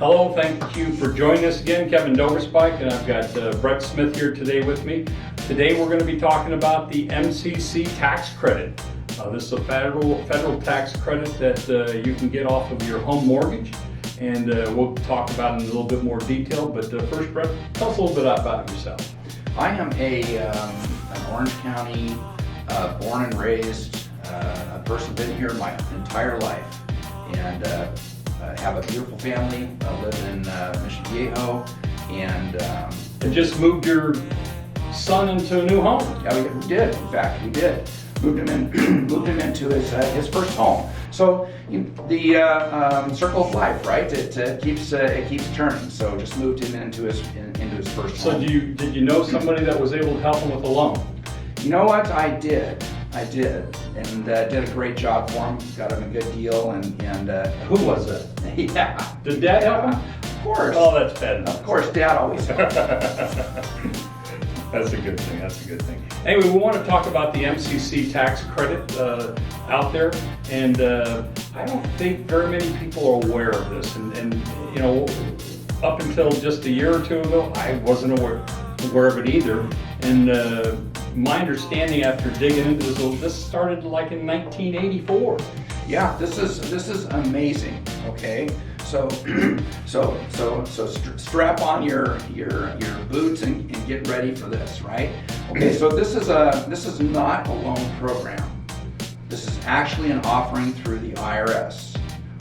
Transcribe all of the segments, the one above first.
Hello, thank you for joining us again. Kevin Doverspike, and I've got Brett Smith here today with me. Today we're going to be talking about the MCC Tax Credit. This is a federal tax credit that you can get off of your home mortgage, and we'll talk about it in a little bit more detail. But first, Brett, tell us a little bit about yourself. I am an Orange County born and raised a person, been here my entire life, and have a beautiful family. I live in Mission Viejo, and just moved your son into a new home. Yeah, we did. In fact, we did. Moved him into his first home. So the circle of life, right? It keeps turning. So just moved him into his first home. So did you know somebody that was able to help him with a loan? You know what? I did, and did a great job for him. Got him a good deal, and who was it? Yeah. Did Dad help him? Of course. Oh, that's bad. Of course, Dad always helps. That's a good thing. That's a good thing. Anyway, we want to talk about the MCC tax credit out there, and I don't think very many people are aware of this. And you know, up until just a year or two ago, I wasn't aware of it either. And my understanding after digging into this started like in 1984. Yeah, this is amazing. Okay, so strap on your boots and get ready for this, right? Okay, so this is not a loan program. This is actually an offering through the IRS,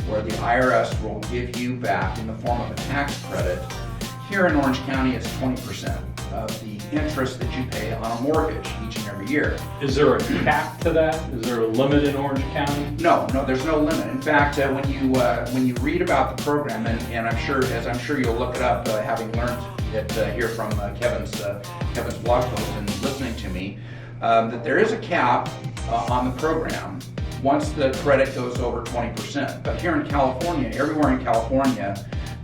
where the IRS will give you back in the form of a tax credit. Here in Orange County, it's 20% of the interest that you pay on a mortgage each and every year. Is there a cap to that? Is there a limit in Orange County? No, there's no limit. In fact, when you read about the program, and I'm sure you'll look it up, having learned it here from Kevin's blog post and listening to me, that there is a cap on the program once the credit goes over 20%. But here in California, everywhere in California,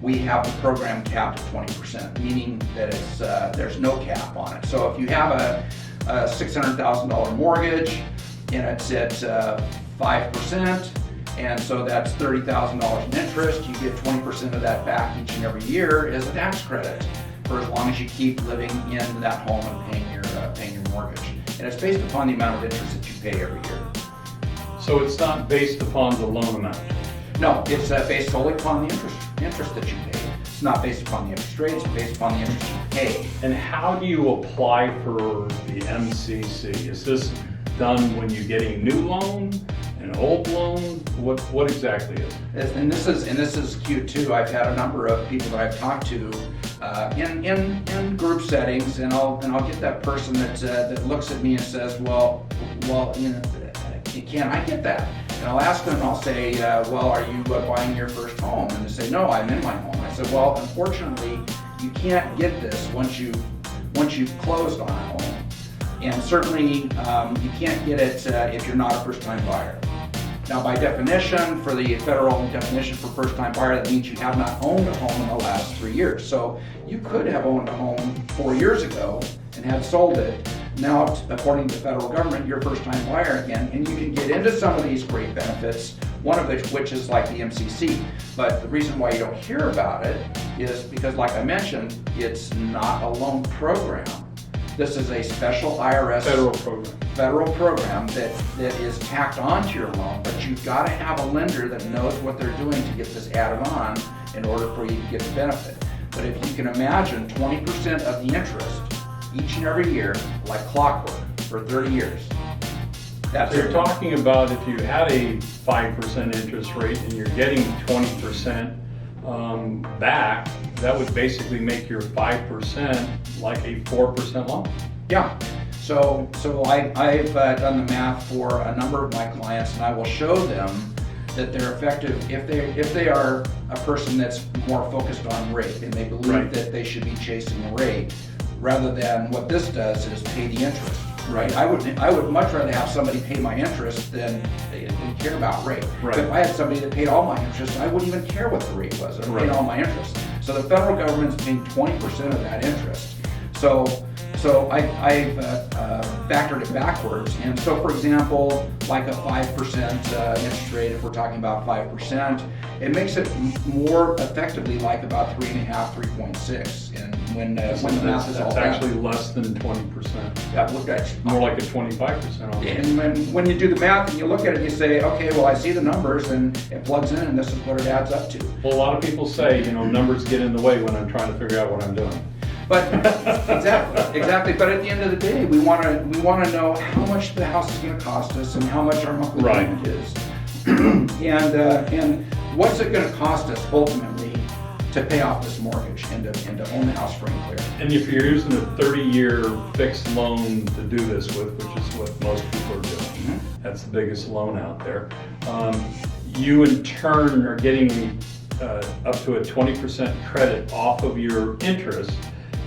we have the program capped at 20%, meaning that there's no cap on it. So if you have a $600,000 mortgage and it's at 5%, and so that's $30,000 in interest, you get 20% of that back each and every year as a tax credit for as long as you keep living in that home and paying your mortgage. And it's based upon the amount of interest that you pay every year. So it's not based upon the loan amount? No, it's based solely upon the interest that you pay. It's not based upon the interest rate, it's based upon the interest you pay. And how do you apply for the MCC? Is this done when you get a new loan, an old loan? What exactly is it? And this is cute too. I've had a number of people that I've talked to in group settings, and I'll get that person that looks at me and says, well, you know, can I get that? And I'll ask them, and I'll say, well, are you buying your first home? And they say, no, I'm in my home. I said, well, unfortunately, you can't get this once you've closed on a home. And certainly, you can't get it if you're not a first-time buyer. Now, by definition, for the federal definition for first-time buyer, that means you have not owned a home in the last 3 years. So you could have owned a home 4 years ago and have sold it. Now, according to the federal government, you're a first-time buyer again, and you can get into some of these great benefits, one of which is like the MCC. But the reason why you don't hear about it is because, like I mentioned, it's not a loan program. This is a special IRS federal program that is tacked onto your loan, but you've got to have a lender that knows what they're doing to get this added on in order for you to get the benefit. But if you can imagine 20% of the interest each and every year, like clockwork, for 30 years. So you're talking about if you had a 5% interest rate and you're getting 20% back, that would basically make your 5% like a 4% loan. Yeah. So I've done the math for a number of my clients, and I will show them that they're effective if they are a person that's more focused on rate and they believe that they should be chasing the rate, rather than what this does is pay the interest. Right. I would much rather have somebody pay my interest than care about rate. Right. If I had somebody that paid all my interest, I wouldn't even care what the rate was. I paid all my interest. So the federal government's paying 20% of that interest. So so I've factored it backwards. And so, for example, like a 5% interest rate, if we're talking about 5%, it makes it more effectively like about 3.5, 3.6. And when the math is all that's actually less than 20%. that look at More like a 25% on that. And when you do the math and you look at it, you say, okay, well, I see the numbers and it plugs in, and this is what it adds up to. Well, a lot of people say, numbers get in the way when I'm trying to figure out what I'm doing. But exactly. But at the end of the day, we want to know how much the house is going to cost us and how much our monthly Right. payment is, and what's it going to cost us ultimately to pay off this mortgage and to own the house free and clear. And if you're using a 30-year fixed loan to do this with, which is what most people are doing, that's the biggest loan out there, you in turn are getting up to a 20% credit off of your interest.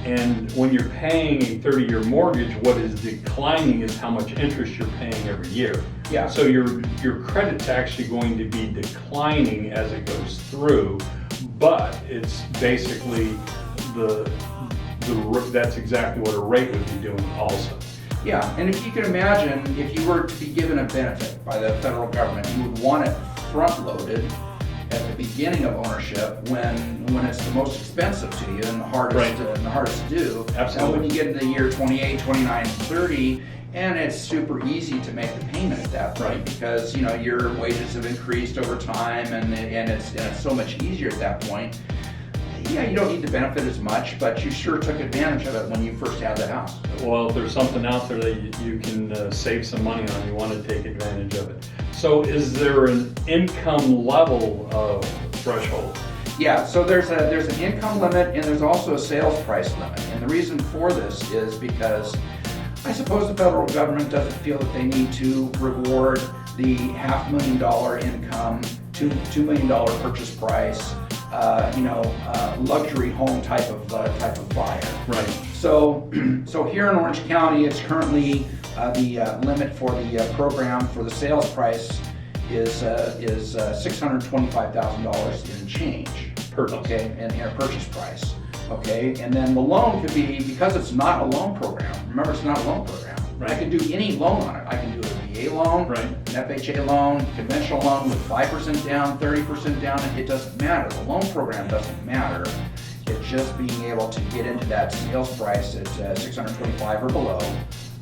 And when you're paying a 30-year mortgage, what is declining is how much interest you're paying every year. Yeah. So your credit's actually going to be declining as it goes through, but it's basically that's exactly what a rate would be doing also. Yeah, and if you can imagine, if you were to be given a benefit by the federal government, you would want it front-loaded at the beginning of ownership when it's the most expensive to you and the hardest to do. Absolutely. And when you get into the year 28, 29, 30, and it's super easy to make the payment at that point, Right. because your wages have increased over time and it's so much easier at that point. Yeah, you don't need the benefit as much, but you sure took advantage of it when you first had the house. Well, if there's something out there that you can save some money on, you want to take advantage of it. So is there an income level threshold? Yeah, so there's an income limit and there's also a sales price limit. And the reason for this is because I suppose the federal government doesn't feel that they need to reward the $500,000 income, $2 million purchase price, luxury home type of buyer. Right. So here in Orange County, it's currently the limit for the program for the sales price is $625,000 in change. Purchase. Okay, and a purchase price. Okay, and then the loan could be, because it's not a loan program. Remember, it's not a loan program. Right. I can do any loan on it. I can do a VA loan, Right. an FHA loan, conventional loan with 5% down, 30% down. It doesn't matter. The loan program doesn't matter. It's just being able to get into that sales price at $625 or below,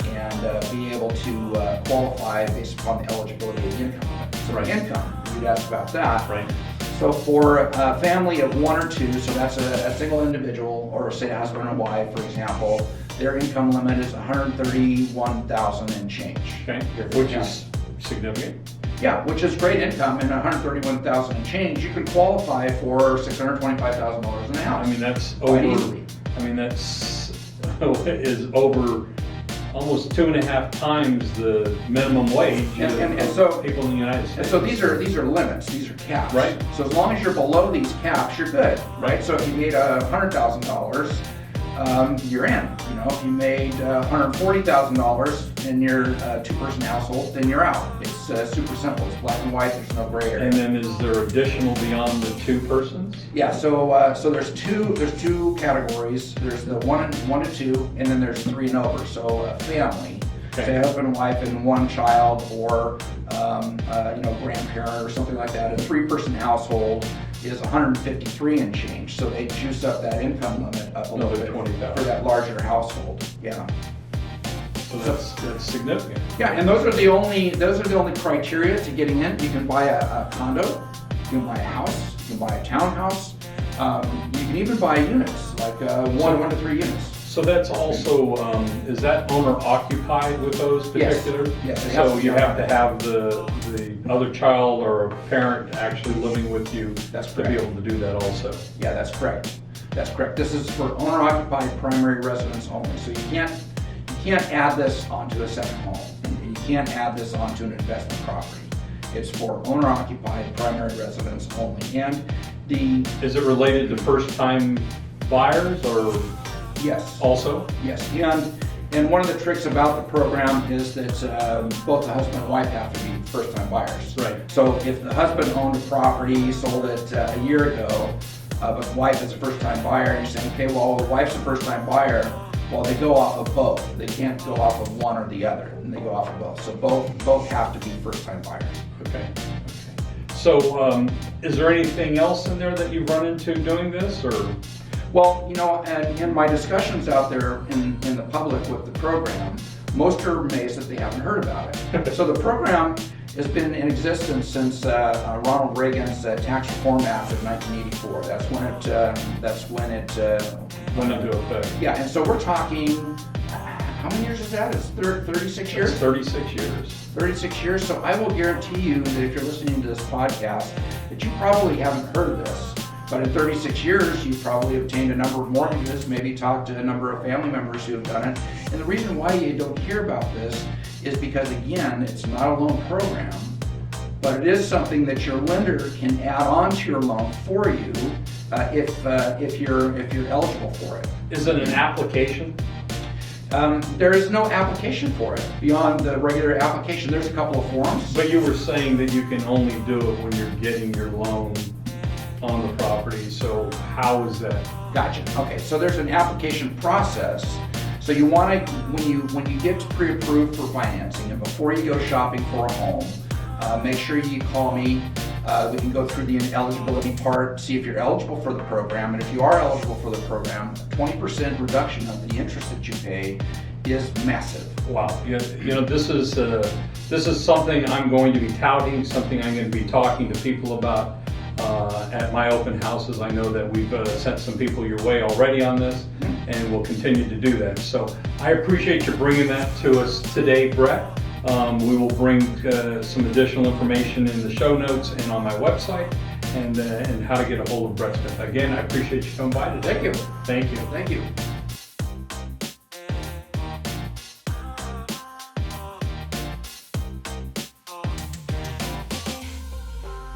and be able to qualify based upon the eligibility of the income limit. So Right. income, you'd ask about that. Right. So for a family of one or two, so that's a single individual, or say a husband and wife, for example, their income limit is $131,000 and change. Okay. Here for Which the is significant. Yeah, which is great income, and $131,000 and change, you can qualify for $625,000 in a house. I mean, that's Quite over. easily. I mean, that's is over almost 2.5 times the minimum wage And of so- people in the United And States. so these are limits, these are caps. Right. So as long as you're below these caps, you're good, right? Right. So if you made $100,000, you're in. If you made $140,000 in your two-person household, then you're out. It's super simple. It's black and white. There's no gray area. And then is there additional beyond the 2 persons? Yeah. So there's two categories. There's the one to two, and then there's 3 and over. So a family, Okay. say husband and wife and 1 child, or grandparent or something like that. A 3-person household is 153 and change. So they juice up that income limit up a little Another bit 20,000. for that larger household. Yeah. So that's significant. Yeah, and those are the only criteria to getting in. You can buy a condo, you can buy a house, you can buy a townhouse, you can even buy units, like 1 to 3 units. So that's also, is that owner occupied with those Yes. particular? Yes, it has So to be you have to occupied. have the other child or a parent actually living with you That's to be correct. able to do that also. Yeah, that's correct. That's correct. This is for owner-occupied primary residence only. So you can't add this onto a second home. You can't add this onto an investment property. It's for owner-occupied primary residence only. And Is it related to first-time buyers or yes. also? Yes, and one of the tricks about the program is that both the husband and wife have to be first-time buyers. Right. So if the husband owned a property, sold it a year ago, but the wife is a first-time buyer, and you're saying, okay, well, the wife's a first-time buyer, Well, they go off of both. They can't go off of one or the other, and they go off of both. So both have to be first-time buyers. Okay. So, is there anything else in there that you've run into doing this, or? Well, you know, and in my discussions out there in the public with the program, most are amazed that they haven't heard about it. So the program has been in existence since Ronald Reagan's Tax Reform Act of 1984. That's when it Went into effect. Yeah, and so we're talking, how many years is that? It's 36 years? It's 36 years. 36 years. So I will guarantee you that if you're listening to this podcast, that you probably haven't heard of this. But in 36 years, you've probably obtained a number of mortgages, maybe talked to a number of family members who have done it. And the reason why you don't hear about this is because, again, it's not a loan program, but it is something that your lender can add on to your loan for you if you're eligible for it. Is it an application? There is no application for it beyond the regular application. There's a couple of forms. But you were saying that you can only do it when you're getting your loan on the property, so how is that? Gotcha. Okay, so there's an application process. So you want to, when you get pre-approved for financing, and before you go shopping for a home, make sure you call me. We can go through the eligibility part, see if you're eligible for the program, and if you are eligible for the program, 20% reduction of the interest that you pay is massive. Wow, you know, this is something I'm going to be touting, something I'm going to be talking to people about at my open houses. I know that we've sent some people your way already on this, and we'll continue to do that. So I appreciate you bringing that to us today, Brett. We will bring some additional information in the show notes and on my website, and how to get a hold of Brett Smith. Again, I appreciate you coming by today. Thank you. Thank you. Thank you.